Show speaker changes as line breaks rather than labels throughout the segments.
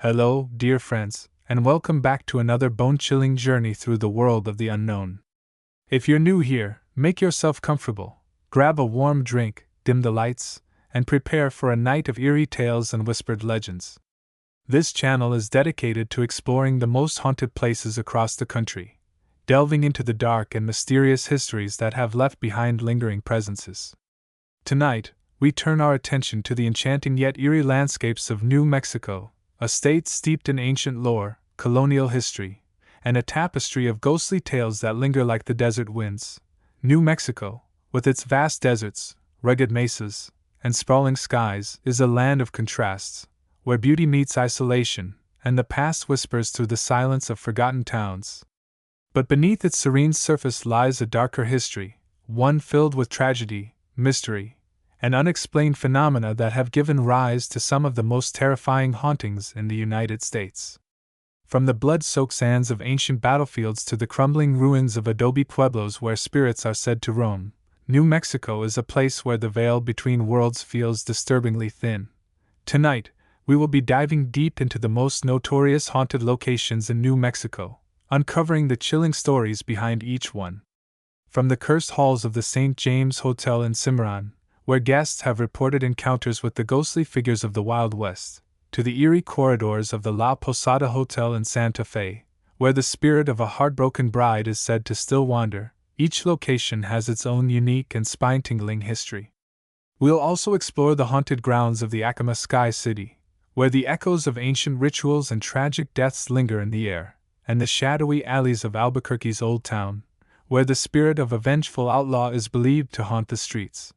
Hello, dear friends, and welcome back to another bone-chilling journey through the world of the unknown. If you're new here, make yourself comfortable, grab a warm drink, dim the lights, and prepare for a night of eerie tales and whispered legends. This channel is dedicated to exploring the most haunted places across the country, delving into the dark and mysterious histories that have left behind lingering presences. Tonight, we turn our attention to the enchanting yet eerie landscapes of New Mexico, a state steeped in ancient lore, colonial history, and a tapestry of ghostly tales that linger like the desert winds. New Mexico, with its vast deserts, rugged mesas, and sprawling skies, is a land of contrasts, where beauty meets isolation, and the past whispers through the silence of forgotten towns. But beneath its serene surface lies a darker history, one filled with tragedy, mystery, and unexplained phenomena that have given rise to some of the most terrifying hauntings in the United States. From the blood-soaked sands of ancient battlefields to the crumbling ruins of adobe pueblos where spirits are said to roam, New Mexico is a place where the veil between worlds feels disturbingly thin. Tonight, we will be diving deep into the most notorious haunted locations in New Mexico, uncovering the chilling stories behind each one. From the cursed halls of the St. James Hotel in Cimarron, where guests have reported encounters with the ghostly figures of the Wild West, to the eerie corridors of the La Posada Hotel in Santa Fe, where the spirit of a heartbroken bride is said to still wander, each location has its own unique and spine-tingling history. We'll also explore the haunted grounds of the Acoma Sky City, where the echoes of ancient rituals and tragic deaths linger in the air, and the shadowy alleys of Albuquerque's Old Town, where the spirit of a vengeful outlaw is believed to haunt the streets.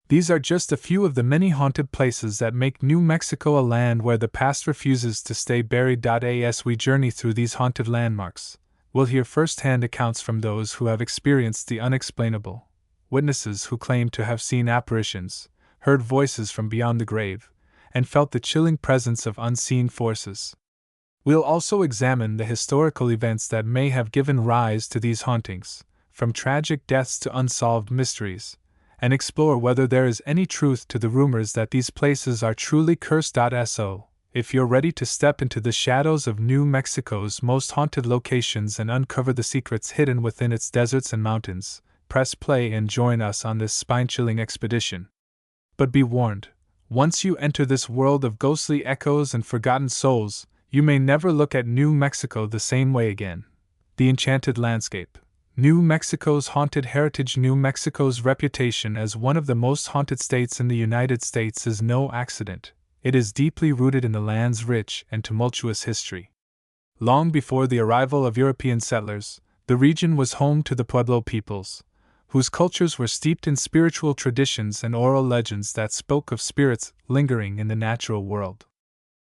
These are just a few of the many haunted places that make New Mexico a land where the past refuses to stay buried. As we journey through these haunted landmarks, we'll hear first-hand accounts from those who have experienced the unexplainable, witnesses who claim to have seen apparitions, heard voices from beyond the grave, and felt the chilling presence of unseen forces. We'll also examine the historical events that may have given rise to these hauntings, from tragic deaths to unsolved mysteries, and explore whether there is any truth to the rumors that these places are truly cursed. So, if you're ready to step into the shadows of New Mexico's most haunted locations and uncover the secrets hidden within its deserts and mountains, press play and join us on this spine-chilling expedition. But be warned, once you enter this world of ghostly echoes and forgotten souls, you may never look at New Mexico the same way again. The enchanted landscape. New Mexico's haunted heritage. New Mexico's reputation as one of the most haunted states in the United States is no accident. It is deeply rooted in the land's rich and tumultuous history. Long before the arrival of European settlers, the region was home to the Pueblo peoples, whose cultures were steeped in spiritual traditions and oral legends that spoke of spirits lingering in the natural world.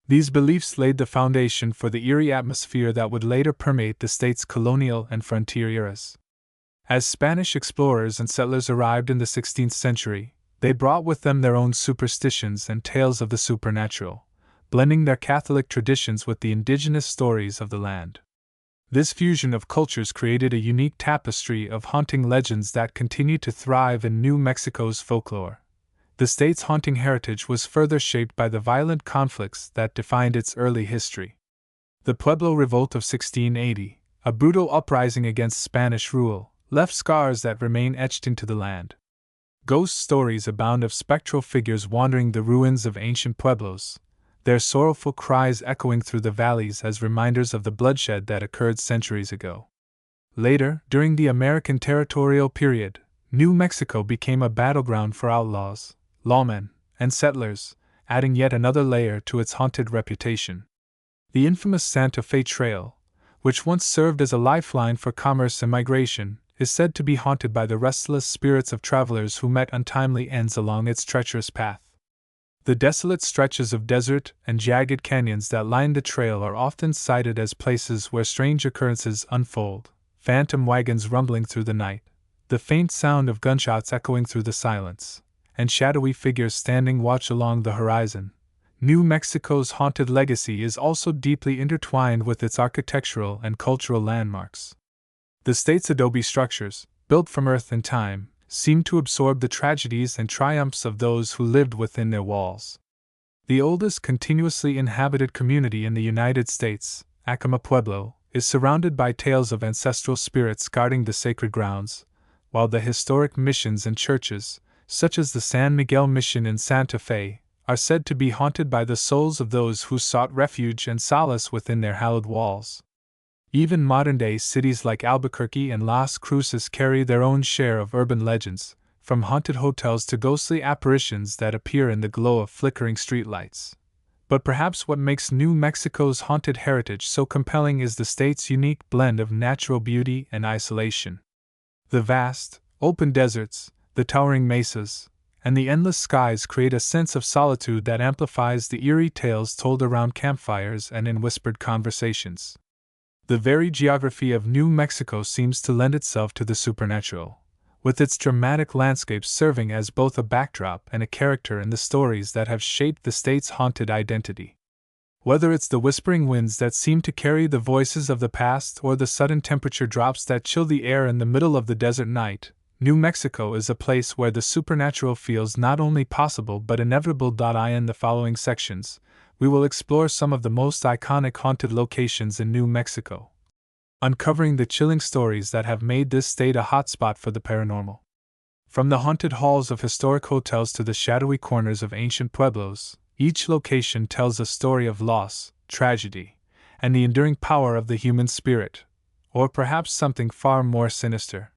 These beliefs laid the foundation for the eerie atmosphere that would later permeate the state's colonial and frontier eras. As Spanish explorers and settlers arrived in the 16th century, they brought with them their own superstitions and tales of the supernatural, blending their Catholic traditions with the indigenous stories of the land. This fusion of cultures created a unique tapestry of haunting legends that continue to thrive in New Mexico's folklore. The state's haunting heritage was further shaped by the violent conflicts that defined its early history. The Pueblo Revolt of 1680, a brutal uprising against Spanish rule, left scars that remain etched into the land. Ghost stories abound of spectral figures wandering the ruins of ancient pueblos, their sorrowful cries echoing through the valleys as reminders of the bloodshed that occurred centuries ago. Later, during the American territorial period, New Mexico became a battleground for outlaws, lawmen, and settlers, adding yet another layer to its haunted reputation. The infamous Santa Fe Trail, which once served as a lifeline for commerce and migration, is said to be haunted by the restless spirits of travelers who met untimely ends along its treacherous path. The desolate stretches of desert and jagged canyons that line the trail are often cited as places where strange occurrences unfold, phantom wagons rumbling through the night, the faint sound of gunshots echoing through the silence, and shadowy figures standing watch along the horizon. New Mexico's haunted legacy is also deeply intertwined with its architectural and cultural landmarks. The state's adobe structures, built from earth and time, seem to absorb the tragedies and triumphs of those who lived within their walls. The oldest continuously inhabited community in the United States, Acoma Pueblo, is surrounded by tales of ancestral spirits guarding the sacred grounds, while the historic missions and churches, such as the San Miguel Mission in Santa Fe, are said to be haunted by the souls of those who sought refuge and solace within their hallowed walls. Even modern-day cities like Albuquerque and Las Cruces carry their own share of urban legends, from haunted hotels to ghostly apparitions that appear in the glow of flickering streetlights. But perhaps what makes New Mexico's haunted heritage so compelling is the state's unique blend of natural beauty and isolation. The vast, open deserts, the towering mesas, and the endless skies create a sense of solitude that amplifies the eerie tales told around campfires and in whispered conversations. The very geography of New Mexico seems to lend itself to the supernatural, with its dramatic landscapes serving as both a backdrop and a character in the stories that have shaped the state's haunted identity. Whether it's the whispering winds that seem to carry the voices of the past or the sudden temperature drops that chill the air in the middle of the desert night, New Mexico is a place where the supernatural feels not only possible but inevitable. In the following sections, we will explore some of the most iconic haunted locations in New Mexico, uncovering the chilling stories that have made this state a hotspot for the paranormal. From the haunted halls of historic hotels to the shadowy corners of ancient pueblos, each location tells a story of loss, tragedy, and the enduring power of the human spirit, or perhaps something far more sinister.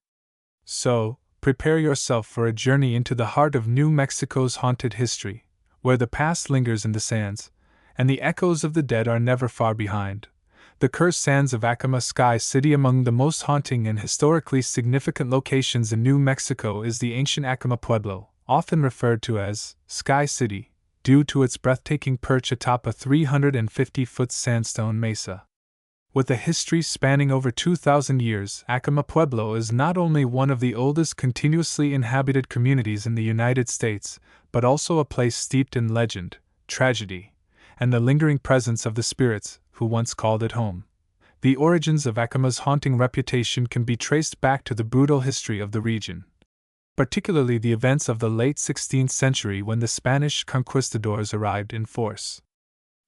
So, prepare yourself for a journey into the heart of New Mexico's haunted history, where the past lingers in the sands, and the echoes of the dead are never far behind. The cursed sands of Acoma Sky City. Among the most haunting and historically significant locations in New Mexico is the ancient Acoma Pueblo, often referred to as Sky City, due to its breathtaking perch atop a 350-foot sandstone mesa. With a history spanning over 2,000 years, Acoma Pueblo is not only one of the oldest continuously inhabited communities in the United States, but also a place steeped in legend, tragedy, and the lingering presence of the spirits who once called it home. The origins of Acoma's haunting reputation can be traced back to the brutal history of the region, particularly the events of the late 16th century when the Spanish conquistadors arrived in force.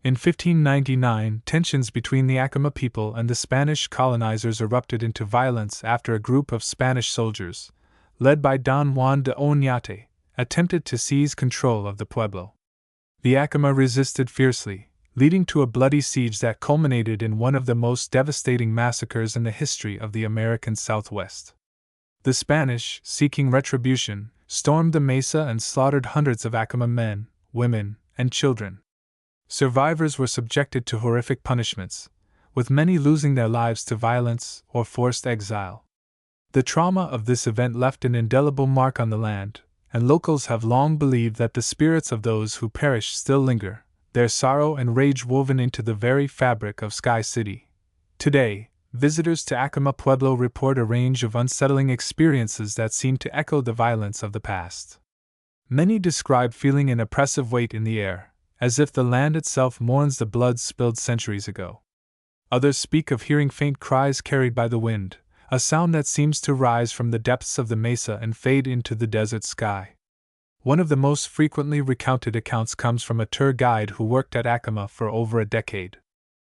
In 1599, tensions between the Acoma people and the Spanish colonizers erupted into violence after a group of Spanish soldiers, led by Don Juan de Oñate, attempted to seize control of the pueblo. The Acoma resisted fiercely, leading to a bloody siege that culminated in one of the most devastating massacres in the history of the American Southwest. The Spanish, seeking retribution, stormed the mesa and slaughtered hundreds of Acoma men, women, and children. Survivors were subjected to horrific punishments, with many losing their lives to violence or forced exile. The trauma of this event left an indelible mark on the land, and locals have long believed that the spirits of those who perished still linger, their sorrow and rage woven into the very fabric of Sky City. Today, visitors to Acoma Pueblo report a range of unsettling experiences that seem to echo the violence of the past. Many describe feeling an oppressive weight in the air, as if the land itself mourns the blood spilled centuries ago. Others speak of hearing faint cries carried by the wind, a sound that seems to rise from the depths of the mesa and fade into the desert sky. One of the most frequently recounted accounts comes from a tour guide who worked at Acoma for over a decade.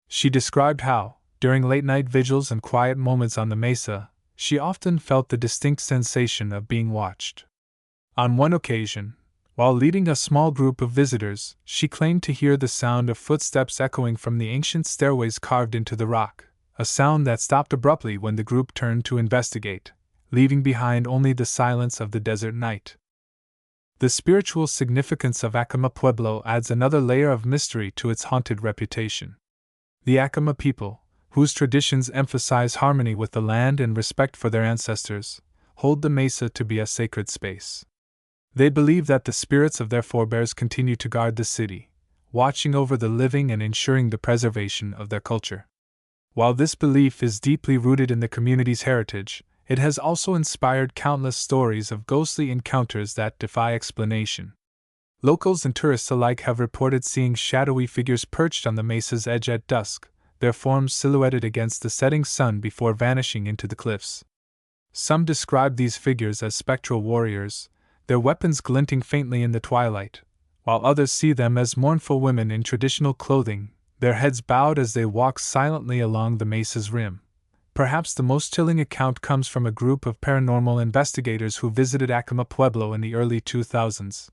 She described how, during late-night vigils and quiet moments on the mesa, she often felt the distinct sensation of being watched. On one occasion, while leading a small group of visitors, she claimed to hear the sound of footsteps echoing from the ancient stairways carved into the rock, a sound that stopped abruptly when the group turned to investigate, leaving behind only the silence of the desert night. The spiritual significance of Acoma Pueblo adds another layer of mystery to its haunted reputation. The Acoma people, whose traditions emphasize harmony with the land and respect for their ancestors, hold the mesa to be a sacred space. They believe that the spirits of their forebears continue to guard the city, watching over the living and ensuring the preservation of their culture. While this belief is deeply rooted in the community's heritage, it has also inspired countless stories of ghostly encounters that defy explanation. Locals and tourists alike have reported seeing shadowy figures perched on the mesa's edge at dusk, their forms silhouetted against the setting sun before vanishing into the cliffs. Some describe these figures as spectral warriors, their weapons glinting faintly in the twilight, while others see them as mournful women in traditional clothing, their heads bowed as they walk silently along the mesa's rim. Perhaps the most chilling account comes from a group of paranormal investigators who visited Acoma Pueblo in the early 2000s.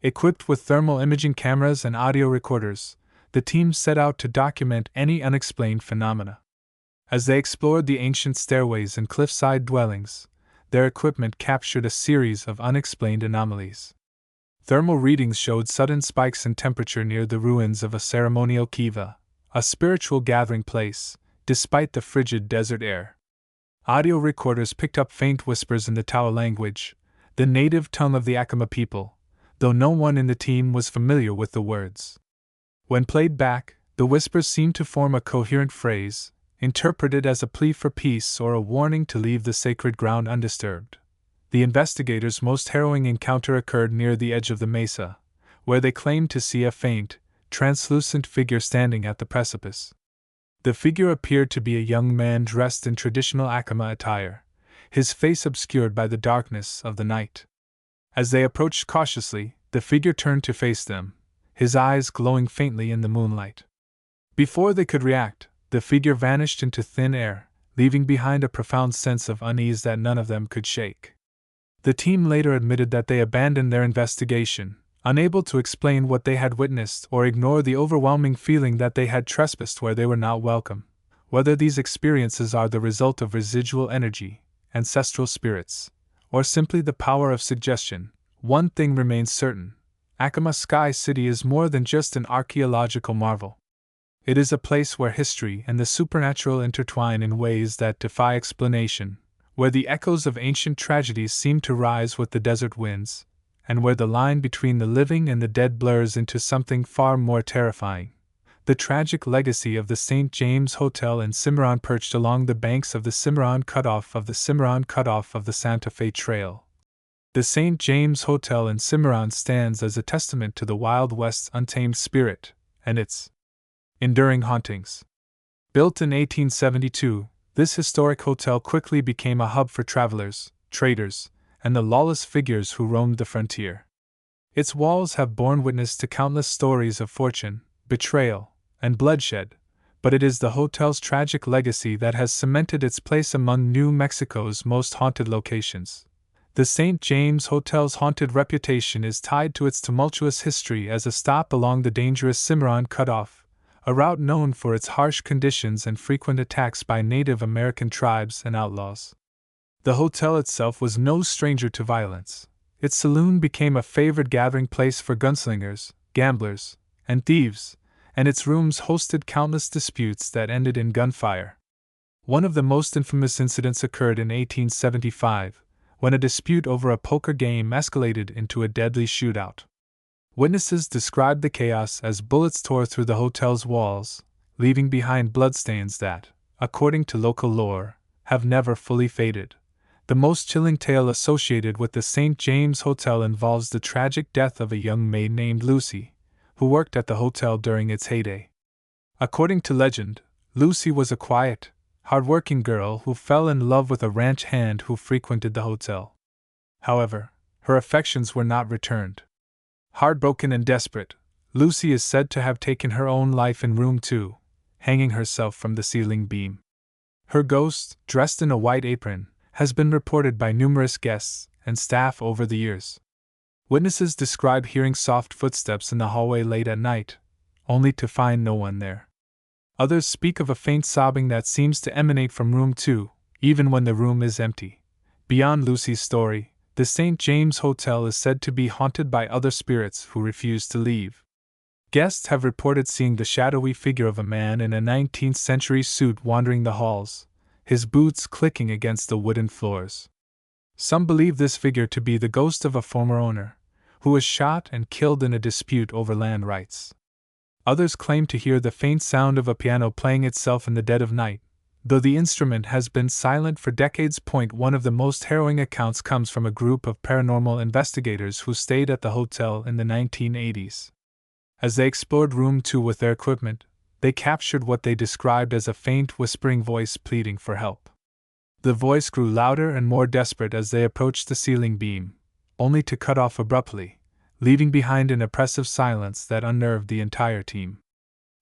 Equipped with thermal imaging cameras and audio recorders, the team set out to document any unexplained phenomena. As they explored the ancient stairways and cliffside dwellings, their equipment captured a series of unexplained anomalies. Thermal readings showed sudden spikes in temperature near the ruins of a ceremonial kiva, a spiritual gathering place, despite the frigid desert air. Audio recorders picked up faint whispers in the Tao language, the native tongue of the Acoma people, though no one in the team was familiar with the words. When played back, the whispers seemed to form a coherent phrase, interpreted as a plea for peace or a warning to leave the sacred ground undisturbed. The investigators' most harrowing encounter occurred near the edge of the mesa, where they claimed to see a faint, translucent figure standing at the precipice. The figure appeared to be a young man dressed in traditional Acoma attire, his face obscured by the darkness of the night. As they approached cautiously, the figure turned to face them, his eyes glowing faintly in the moonlight. Before they could react, the figure vanished into thin air, leaving behind a profound sense of unease that none of them could shake. The team later admitted that they abandoned their investigation, unable to explain what they had witnessed or ignore the overwhelming feeling that they had trespassed where they were not welcome. Whether these experiences are the result of residual energy, ancestral spirits, or simply the power of suggestion, one thing remains certain: Acoma Sky City is more than just an archaeological marvel. It is a place where history and the supernatural intertwine in ways that defy explanation, where the echoes of ancient tragedies seem to rise with the desert winds, and where the line between the living and the dead blurs into something far more terrifying: the tragic legacy of the St. James Hotel in Cimarron, perched along the banks of the Cimarron Cutoff of the Santa Fe Trail. The St. James Hotel in Cimarron stands as a testament to the Wild West's untamed spirit and its enduring hauntings. Built in 1872, this historic hotel quickly became a hub for travelers, traders, and the lawless figures who roamed the frontier. Its walls have borne witness to countless stories of fortune, betrayal, and bloodshed, but it is the hotel's tragic legacy that has cemented its place among New Mexico's most haunted locations. The St. James Hotel's haunted reputation is tied to its tumultuous history as a stop along the dangerous Cimarron Cutoff, a route known for its harsh conditions and frequent attacks by Native American tribes and outlaws. The hotel itself was no stranger to violence. Its saloon became a favored gathering place for gunslingers, gamblers, and thieves, and its rooms hosted countless disputes that ended in gunfire. One of the most infamous incidents occurred in 1875, when a dispute over a poker game escalated into a deadly shootout. Witnesses described the chaos as bullets tore through the hotel's walls, leaving behind bloodstains that, according to local lore, have never fully faded. The most chilling tale associated with the St. James Hotel involves the tragic death of a young maid named Lucy, who worked at the hotel during its heyday. According to legend, Lucy was a quiet, hard-working girl who fell in love with a ranch hand who frequented the hotel. However, her affections were not returned. Heartbroken and desperate, Lucy is said to have taken her own life in room 2, hanging herself from the ceiling beam. Her ghost, dressed in a white apron, has been reported by numerous guests and staff over the years. Witnesses describe hearing soft footsteps in the hallway late at night, only to find no one there. Others speak of a faint sobbing that seems to emanate from room 2, even when the room is empty. Beyond Lucy's story, the St. James Hotel is said to be haunted by other spirits who refuse to leave. Guests have reported seeing the shadowy figure of a man in a 19th-century suit wandering the halls, his boots clicking against the wooden floors. Some believe this figure to be the ghost of a former owner, who was shot and killed in a dispute over land rights. Others claim to hear the faint sound of a piano playing itself in the dead of night, though the instrument has been silent for decades. One of the most harrowing accounts comes from a group of paranormal investigators who stayed at the hotel in the 1980s. As they explored room 2 with their equipment, they captured what they described as a faint whispering voice pleading for help. The voice grew louder and more desperate as they approached the ceiling beam, only to cut off abruptly, leaving behind an oppressive silence that unnerved the entire team.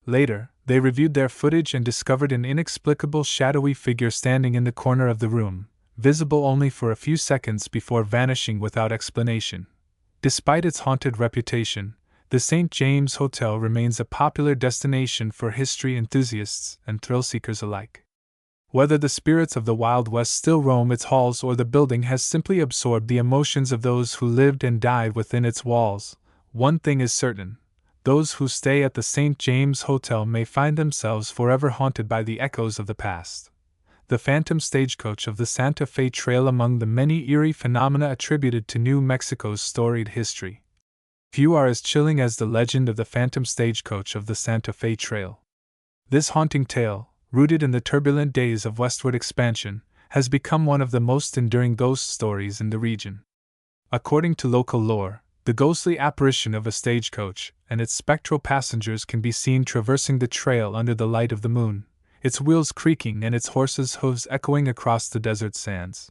Later, they reviewed their footage and discovered an inexplicable shadowy figure standing in the corner of the room, visible only for a few seconds before vanishing without explanation. Despite its haunted reputation, the St. James Hotel remains a popular destination for history enthusiasts and thrill-seekers alike. Whether the spirits of the Wild West still roam its halls or the building has simply absorbed the emotions of those who lived and died within its walls, one thing is certain: those who stay at the St. James Hotel may find themselves forever haunted by the echoes of the past. The phantom stagecoach of the Santa Fe Trail among the many eerie phenomena attributed to New Mexico's storied history. Few are as chilling as the legend of the phantom stagecoach of the Santa Fe Trail. This haunting tale, rooted in the turbulent days of westward expansion, has become one of the most enduring ghost stories in the region. According to local lore, the ghostly apparition of a stagecoach and its spectral passengers can be seen traversing the trail under the light of the moon, its wheels creaking and its horses' hooves echoing across the desert sands.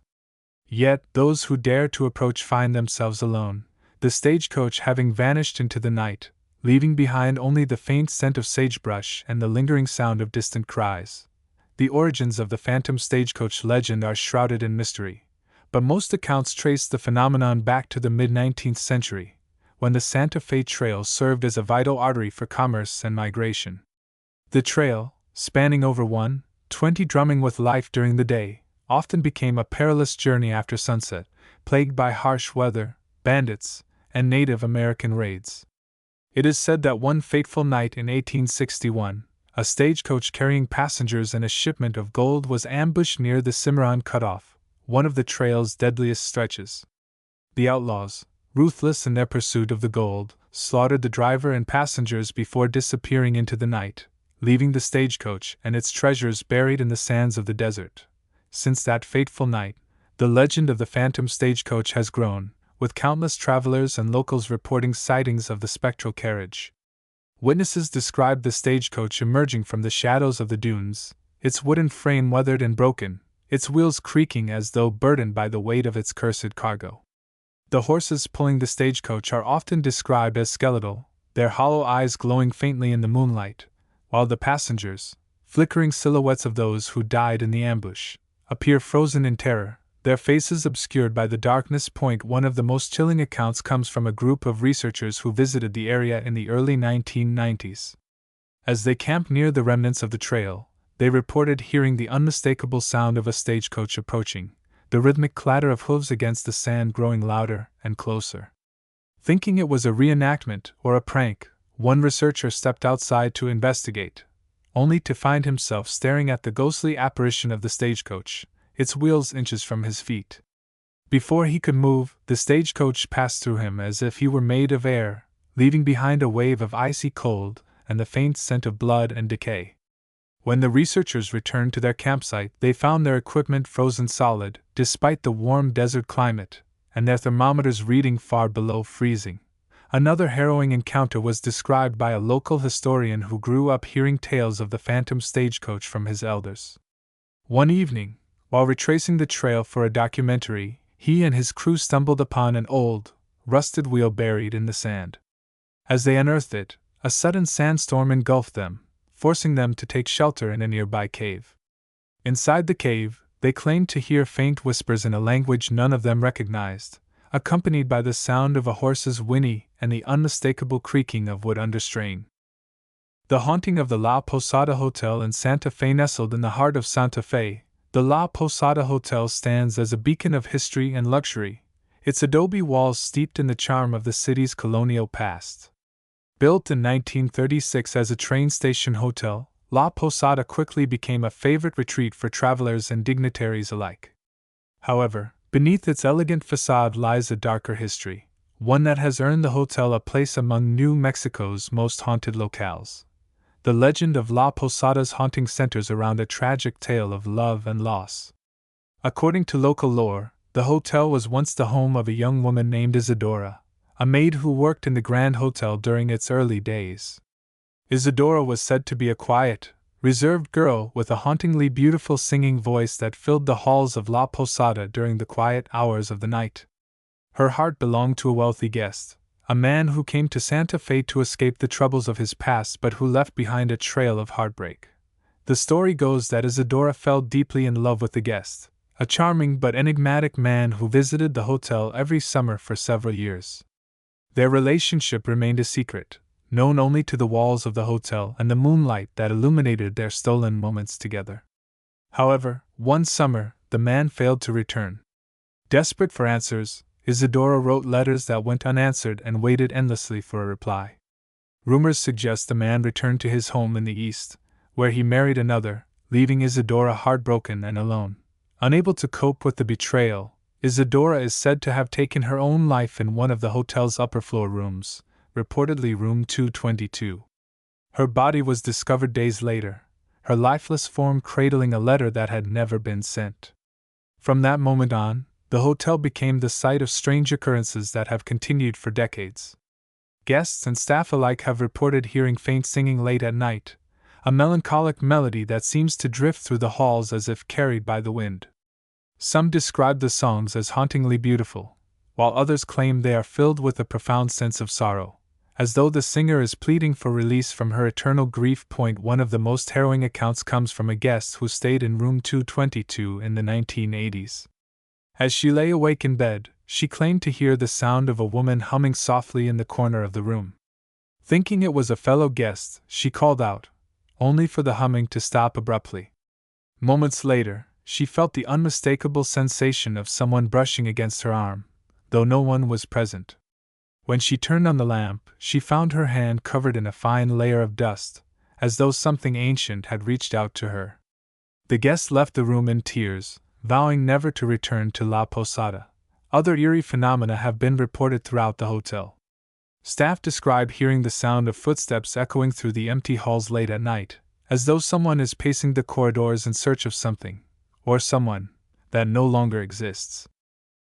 Yet, those who dare to approach find themselves alone, the stagecoach having vanished into the night, leaving behind only the faint scent of sagebrush and the lingering sound of distant cries. The origins of the phantom stagecoach legend are shrouded in mystery, but most accounts trace the phenomenon back to the mid-19th century, when the Santa Fe Trail served as a vital artery for commerce and migration. The trail, spanning over 120 drumming with life during the day, often became a perilous journey after sunset, plagued by harsh weather, bandits, and Native American raids. It is said that one fateful night in 1861, a stagecoach carrying passengers and a shipment of gold was ambushed near the Cimarron Cutoff, one of the trail's deadliest stretches. The outlaws, ruthless in their pursuit of the gold, slaughtered the driver and passengers before disappearing into the night, leaving the stagecoach and its treasures buried in the sands of the desert. Since that fateful night, the legend of the phantom stagecoach has grown, with countless travelers and locals reporting sightings of the spectral carriage. Witnesses described the stagecoach emerging from the shadows of the dunes, its wooden frame weathered and broken, its wheels creaking as though burdened by the weight of its cursed cargo. The horses pulling the stagecoach are often described as skeletal, their hollow eyes glowing faintly in the moonlight, while the passengers, flickering silhouettes of those who died in the ambush, appear frozen in terror, their faces obscured by the darkness. One of the most chilling accounts comes from a group of researchers who visited the area in the early 1990s. As they camped near the remnants of the trail, they reported hearing the unmistakable sound of a stagecoach approaching, the rhythmic clatter of hooves against the sand growing louder and closer. Thinking it was a reenactment or a prank, one researcher stepped outside to investigate, only to find himself staring at the ghostly apparition of the stagecoach, its wheels inches from his feet. Before he could move, the stagecoach passed through him as if he were made of air, leaving behind a wave of icy cold and the faint scent of blood and decay. When the researchers returned to their campsite, they found their equipment frozen solid, despite the warm desert climate, and their thermometers reading far below freezing. Another harrowing encounter was described by a local historian who grew up hearing tales of the phantom stagecoach from his elders. One evening, while retracing the trail for a documentary, he and his crew stumbled upon an old, rusted wheel buried in the sand. As they unearthed it, a sudden sandstorm engulfed them, forcing them to take shelter in a nearby cave. Inside the cave, they claimed to hear faint whispers in a language none of them recognized, accompanied by the sound of a horse's whinny and the unmistakable creaking of wood under strain. The haunting of the La Posada Hotel in Santa Fe. Nestled in the heart of Santa Fe, the La Posada Hotel stands as a beacon of history and luxury, its adobe walls steeped in the charm of the city's colonial past. Built in 1936 as a train station hotel, La Posada quickly became a favorite retreat for travelers and dignitaries alike. However, beneath its elegant facade lies a darker history, one that has earned the hotel a place among New Mexico's most haunted locales. The legend of La Posada's haunting centers around a tragic tale of love and loss. According to local lore, the hotel was once the home of a young woman named Isadora, a maid who worked in the Grand Hotel during its early days. Isadora was said to be a quiet, reserved girl with a hauntingly beautiful singing voice that filled the halls of La Posada during the quiet hours of the night. Her heart belonged to a wealthy guest, a man who came to Santa Fe to escape the troubles of his past but who left behind a trail of heartbreak. The story goes that Isadora fell deeply in love with the guest, a charming but enigmatic man who visited the hotel every summer for several years. Their relationship remained a secret, known only to the walls of the hotel and the moonlight that illuminated their stolen moments together. However, one summer, the man failed to return. Desperate for answers, Isadora wrote letters that went unanswered and waited endlessly for a reply. Rumors suggest the man returned to his home in the east, where he married another, leaving Isadora heartbroken and alone. Unable to cope with the betrayal, Isadora is said to have taken her own life in one of the hotel's upper floor rooms, reportedly room 222. Her body was discovered days later, her lifeless form cradling a letter that had never been sent. From that moment on, the hotel became the site of strange occurrences that have continued for decades. Guests and staff alike have reported hearing faint singing late at night, a melancholic melody that seems to drift through the halls as if carried by the wind. Some describe the songs as hauntingly beautiful, while others claim they are filled with a profound sense of sorrow, as though the singer is pleading for release from her eternal grief. One of the most harrowing accounts comes from a guest who stayed in room 222 in the 1980s. As she lay awake in bed, she claimed to hear the sound of a woman humming softly in the corner of the room. Thinking it was a fellow guest, she called out, only for the humming to stop abruptly. Moments later, she felt the unmistakable sensation of someone brushing against her arm, though no one was present. When she turned on the lamp, she found her hand covered in a fine layer of dust, as though something ancient had reached out to her. The guest left the room in tears, vowing never to return to La Posada. Other eerie phenomena have been reported throughout the hotel. Staff describe hearing the sound of footsteps echoing through the empty halls late at night, as though someone is pacing the corridors in search of something, or someone, that no longer exists.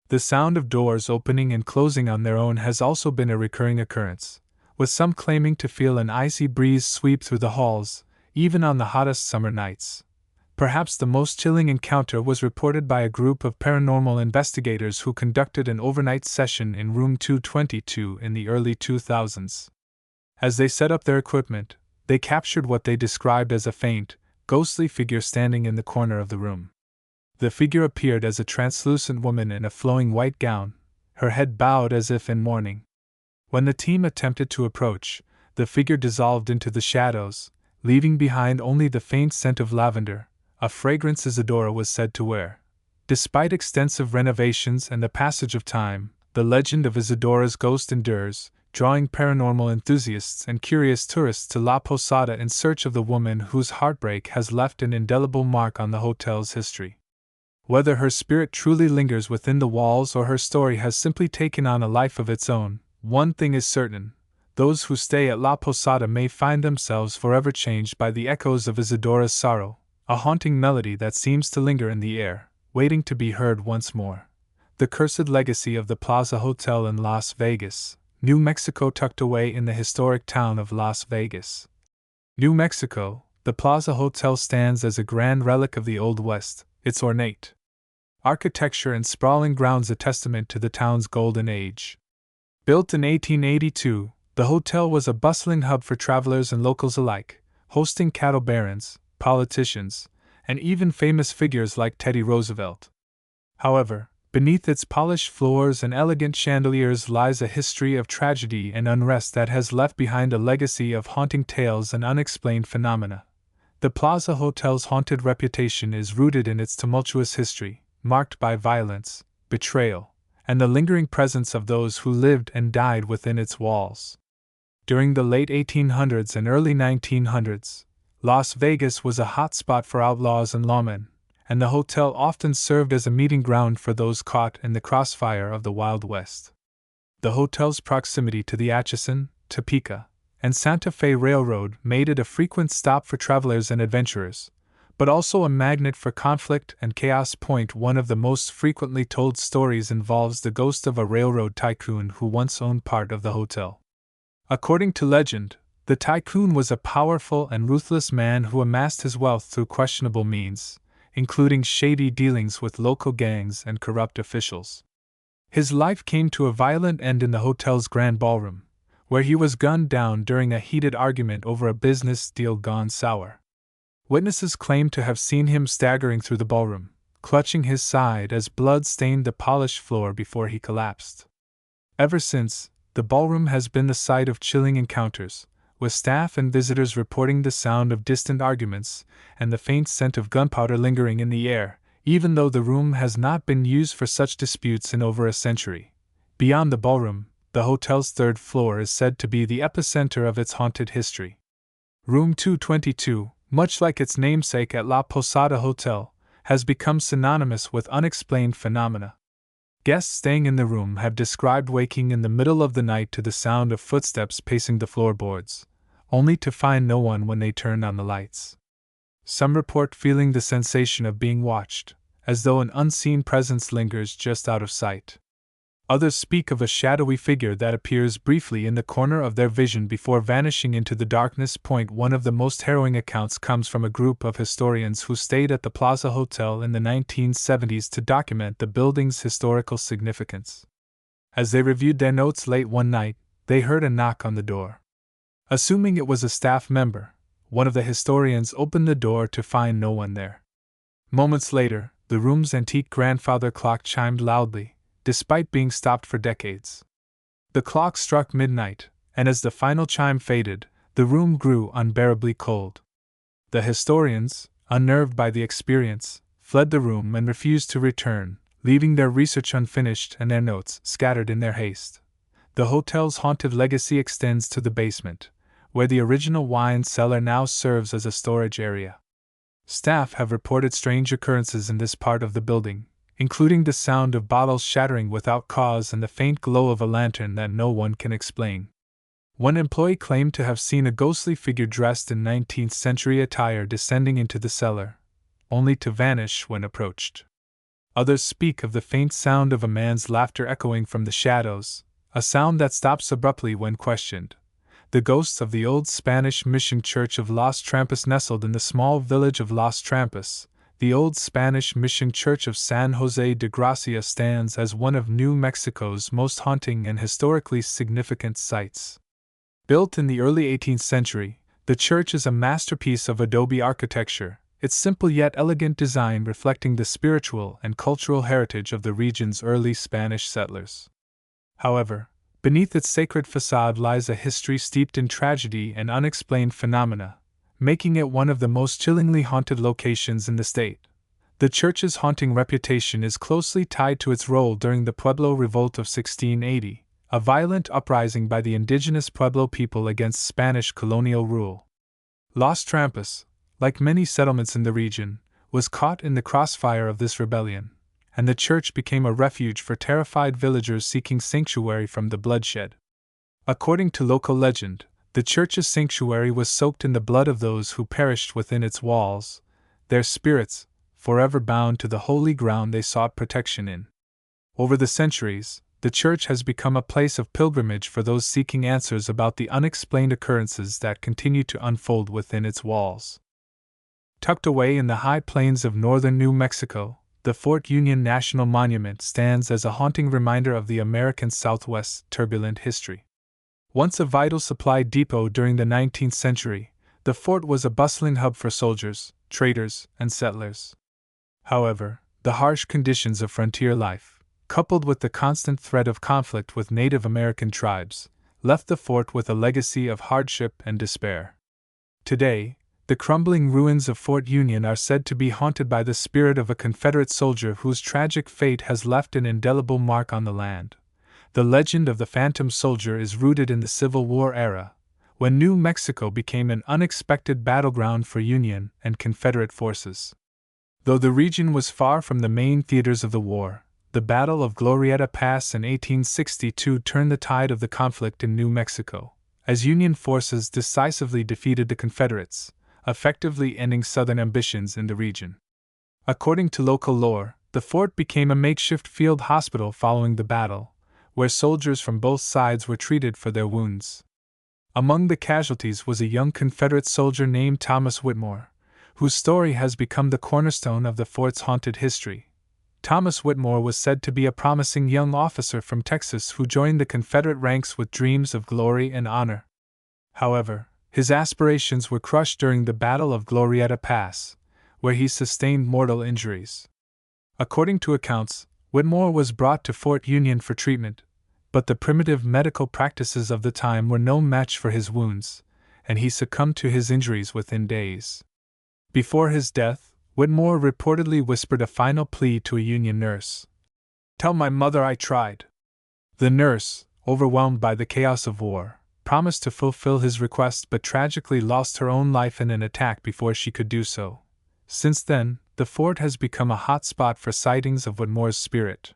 The sound of doors opening and closing on their own has also been a recurring occurrence, with some claiming to feel an icy breeze sweep through the halls, even on the hottest summer nights. Perhaps the most chilling encounter was reported by a group of paranormal investigators who conducted an overnight session in room 222 in the early 2000s. As they set up their equipment, they captured what they described as a faint, ghostly figure standing in the corner of the room. The figure appeared as a translucent woman in a flowing white gown, her head bowed as if in mourning. When the team attempted to approach, the figure dissolved into the shadows, leaving behind only the faint scent of lavender, a fragrance Isadora was said to wear. Despite extensive renovations and the passage of time, the legend of Isadora's ghost endures, drawing paranormal enthusiasts and curious tourists to La Posada in search of the woman whose heartbreak has left an indelible mark on the hotel's history. Whether her spirit truly lingers within the walls or her story has simply taken on a life of its own, one thing is certain: those who stay at La Posada may find themselves forever changed by the echoes of Isadora's sorrow, a haunting melody that seems to linger in the air, waiting to be heard once more. The cursed legacy of the Plaza Hotel in Las Vegas, New Mexico. Tucked away in the historic town of Las Vegas, New Mexico, the Plaza Hotel stands as a grand relic of the Old West, its ornate architecture and sprawling grounds a testament to the town's golden age. Built in 1882, the hotel was a bustling hub for travelers and locals alike, hosting cattle barons, politicians, and even famous figures like Teddy Roosevelt. However, beneath its polished floors and elegant chandeliers lies a history of tragedy and unrest that has left behind a legacy of haunting tales and unexplained phenomena. The Plaza Hotel's haunted reputation is rooted in its tumultuous history, marked by violence, betrayal, and the lingering presence of those who lived and died within its walls. During the late 1800s and early 1900s, Las Vegas was a hotspot for outlaws and lawmen, and the hotel often served as a meeting ground for those caught in the crossfire of the Wild West. The hotel's proximity to the Atchison, Topeka, and Santa Fe Railroad made it a frequent stop for travelers and adventurers, but also a magnet for conflict and chaos. One of the most frequently told stories involves the ghost of a railroad tycoon who once owned part of the hotel. According to legend, the tycoon was a powerful and ruthless man who amassed his wealth through questionable means, including shady dealings with local gangs and corrupt officials. His life came to a violent end in the hotel's grand ballroom, where he was gunned down during a heated argument over a business deal gone sour. Witnesses claimed to have seen him staggering through the ballroom, clutching his side as blood stained the polished floor before he collapsed. Ever since, the ballroom has been the site of chilling encounters, with staff and visitors reporting the sound of distant arguments and the faint scent of gunpowder lingering in the air, even though the room has not been used for such disputes in over a century. Beyond the ballroom, the hotel's third floor is said to be the epicenter of its haunted history. Room 222, much like its namesake at La Posada Hotel, has become synonymous with unexplained phenomena. Guests staying in the room have described waking in the middle of the night to the sound of footsteps pacing the floorboards, only to find no one when they turned on the lights. Some report feeling the sensation of being watched, as though an unseen presence lingers just out of sight. Others speak of a shadowy figure that appears briefly in the corner of their vision before vanishing into the darkness. One of the most harrowing accounts comes from a group of historians who stayed at the Plaza Hotel in the 1970s to document the building's historical significance. As they reviewed their notes late one night, they heard a knock on the door. Assuming it was a staff member, one of the historians opened the door to find no one there. Moments later, the room's antique grandfather clock chimed loudly, despite being stopped for decades. The clock struck midnight, and as the final chime faded, the room grew unbearably cold. The historians, unnerved by the experience, fled the room and refused to return, leaving their research unfinished and their notes scattered in their haste. The hotel's haunted legacy extends to the basement, where the original wine cellar now serves as a storage area. Staff have reported strange occurrences in this part of the building, including the sound of bottles shattering without cause and the faint glow of a lantern that no one can explain. One employee claimed to have seen a ghostly figure dressed in 19th century attire descending into the cellar, only to vanish when approached. Others speak of the faint sound of a man's laughter echoing from the shadows, a sound that stops abruptly when questioned. The ghosts of the old Spanish mission church of Los Trampas nestled in the small village of Los Trampas. The old Spanish mission church of San Jose de Gracia stands as one of New Mexico's most haunting and historically significant sites. Built in the early 18th century, the church is a masterpiece of adobe architecture, its simple yet elegant design reflecting the spiritual and cultural heritage of the region's early Spanish settlers. However, beneath its sacred facade lies a history steeped in tragedy and unexplained phenomena, making it one of the most chillingly haunted locations in the state. The church's haunting reputation is closely tied to its role during the Pueblo Revolt of 1680, a violent uprising by the indigenous Pueblo people against Spanish colonial rule. Los Trampas, like many settlements in the region, was caught in the crossfire of this rebellion, and the church became a refuge for terrified villagers seeking sanctuary from the bloodshed. According to local legend, the church's sanctuary was soaked in the blood of those who perished within its walls, their spirits, forever bound to the holy ground they sought protection in. Over the centuries, the church has become a place of pilgrimage for those seeking answers about the unexplained occurrences that continue to unfold within its walls. Tucked away in the high plains of northern New Mexico, the Fort Union National Monument stands as a haunting reminder of the American Southwest's turbulent history. Once a vital supply depot during the 19th century, the fort was a bustling hub for soldiers, traders, and settlers. However, the harsh conditions of frontier life, coupled with the constant threat of conflict with Native American tribes, left the fort with a legacy of hardship and despair. Today, the crumbling ruins of Fort Union are said to be haunted by the spirit of a Confederate soldier whose tragic fate has left an indelible mark on the land. The legend of the Phantom Soldier is rooted in the Civil War era, when New Mexico became an unexpected battleground for Union and Confederate forces. Though the region was far from the main theaters of the war, the Battle of Glorieta Pass in 1862 turned the tide of the conflict in New Mexico, as Union forces decisively defeated the Confederates, effectively ending Southern ambitions in the region. According to local lore, the fort became a makeshift field hospital following the battle, where soldiers from both sides were treated for their wounds. Among the casualties was a young Confederate soldier named Thomas Whitmore, whose story has become the cornerstone of the fort's haunted history. Thomas Whitmore was said to be a promising young officer from Texas who joined the Confederate ranks with dreams of glory and honor. However, his aspirations were crushed during the Battle of Glorieta Pass, where he sustained mortal injuries. According to accounts, Whitmore was brought to Fort Union for treatment, but the primitive medical practices of the time were no match for his wounds, and he succumbed to his injuries within days. Before his death, Whitmore reportedly whispered a final plea to a Union nurse. "Tell my mother I tried." The nurse, overwhelmed by the chaos of war, promised to fulfill his request but tragically lost her own life in an attack before she could do so. Since then, the fort has become a hot spot for sightings of Whitmore's spirit.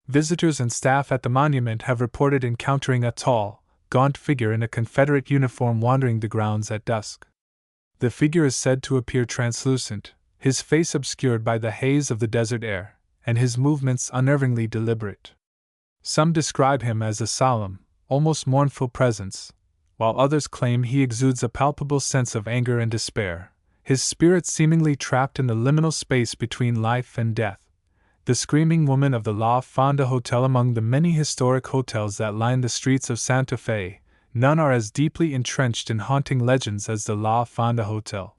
Visitors and staff at the monument have reported encountering a tall, gaunt figure in a Confederate uniform wandering the grounds at dusk. The figure is said to appear translucent, his face obscured by the haze of the desert air, and his movements unnervingly deliberate. Some describe him as a solemn, almost mournful presence, while others claim he exudes a palpable sense of anger and despair, his spirit seemingly trapped in the liminal space between life and death. The Screaming Woman of the La Fonda Hotel. Among the many historic hotels that line the streets of Santa Fe, none are as deeply entrenched in haunting legends as the La Fonda Hotel.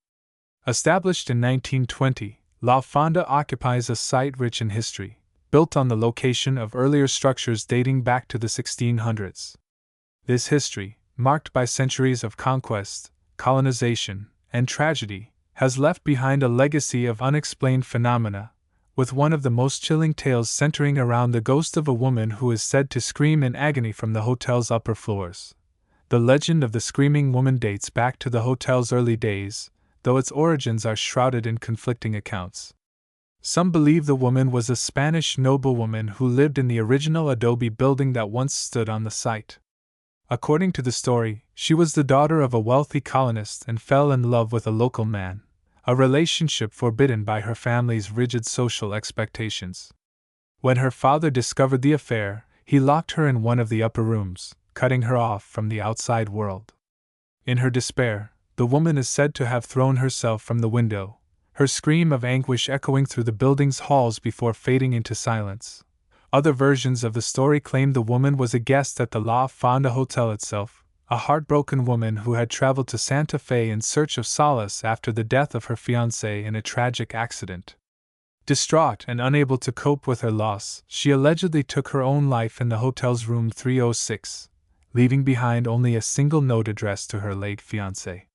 Established in 1920, La Fonda occupies a site rich in history, built on the location of earlier structures dating back to the 1600s. This history, marked by centuries of conquest, colonization, and tragedy, has left behind a legacy of unexplained phenomena, with one of the most chilling tales centering around the ghost of a woman who is said to scream in agony from the hotel's upper floors. The legend of the Screaming Woman dates back to the hotel's early days, though its origins are shrouded in conflicting accounts. Some believe the woman was a Spanish noblewoman who lived in the original adobe building that once stood on the site. According to the story, she was the daughter of a wealthy colonist and fell in love with a local man, a relationship forbidden by her family's rigid social expectations. When her father discovered the affair, he locked her in one of the upper rooms, cutting her off from the outside world. In her despair, the woman is said to have thrown herself from the window, her scream of anguish echoing through the building's halls before fading into silence. Other versions of the story claim the woman was a guest at the La Fonda Hotel itself, a heartbroken woman who had traveled to Santa Fe in search of solace after the death of her fiancé in a tragic accident. Distraught and unable to cope with her loss, she allegedly took her own life in the hotel's room 306, leaving behind only a single note addressed to her late fiancé.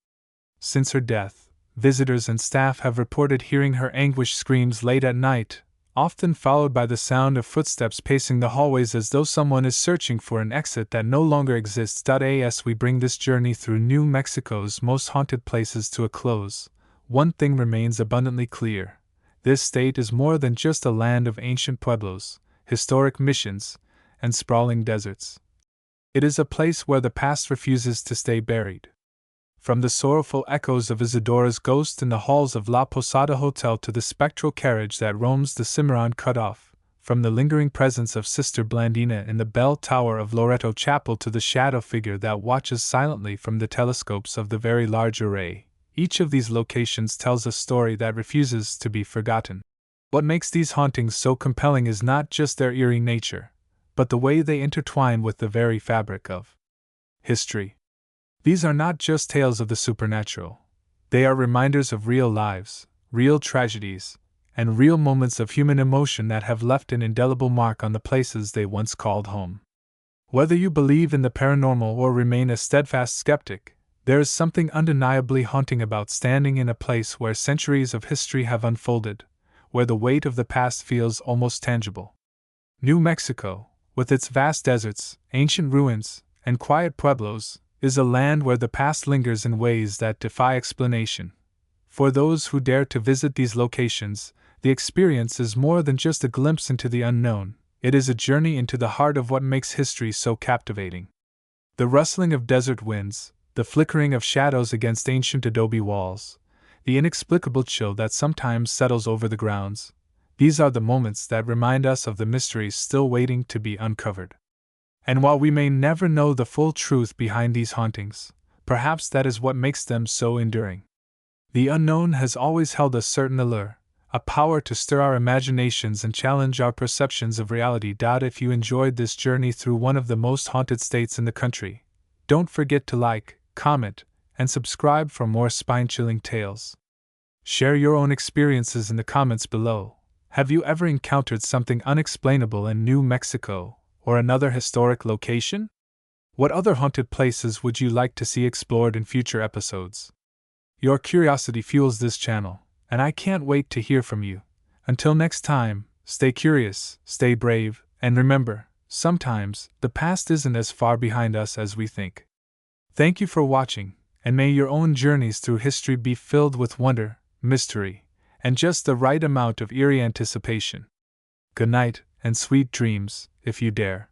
Since her death, visitors and staff have reported hearing her anguished screams late at night, often followed by the sound of footsteps pacing the hallways as though someone is searching for an exit that no longer exists. As we bring this journey through New Mexico's most haunted places to a close, one thing remains abundantly clear. This state is more than just a land of ancient pueblos, historic missions, and sprawling deserts. It is a place where the past refuses to stay buried. From the sorrowful echoes of Isadora's ghost in the halls of La Posada Hotel to the spectral carriage that roams the Cimarron Cutoff, from the lingering presence of Sister Blandina in the bell tower of Loreto Chapel to the shadow figure that watches silently from the telescopes of the Very Large Array, each of these locations tells a story that refuses to be forgotten. What makes these hauntings so compelling is not just their eerie nature, but the way they intertwine with the very fabric of history. These are not just tales of the supernatural. They are reminders of real lives, real tragedies, and real moments of human emotion that have left an indelible mark on the places they once called home. Whether you believe in the paranormal or remain a steadfast skeptic, there is something undeniably haunting about standing in a place where centuries of history have unfolded, where the weight of the past feels almost tangible. New Mexico, with its vast deserts, ancient ruins, and quiet pueblos, is a land where the past lingers in ways that defy explanation. For those who dare to visit these locations, the experience is more than just a glimpse into the unknown, it is a journey into the heart of what makes history so captivating. The rustling of desert winds, the flickering of shadows against ancient adobe walls, the inexplicable chill that sometimes settles over the grounds, these are the moments that remind us of the mysteries still waiting to be uncovered. And while we may never know the full truth behind these hauntings, perhaps that is what makes them so enduring. The unknown has always held a certain allure, a power to stir our imaginations and challenge our perceptions of reality. If you enjoyed this journey through one of the most haunted states in the country, don't forget to like, comment, and subscribe for more spine-chilling tales. Share your own experiences in the comments below. Have you ever encountered something unexplainable in New Mexico or another historic location? What other haunted places would you like to see explored in future episodes? Your curiosity fuels this channel, and I can't wait to hear from you. Until next time, stay curious, stay brave, and remember, sometimes the past isn't as far behind us as we think. Thank you for watching, and may your own journeys through history be filled with wonder, mystery, and just the right amount of eerie anticipation. Good night, and sweet dreams, if you dare.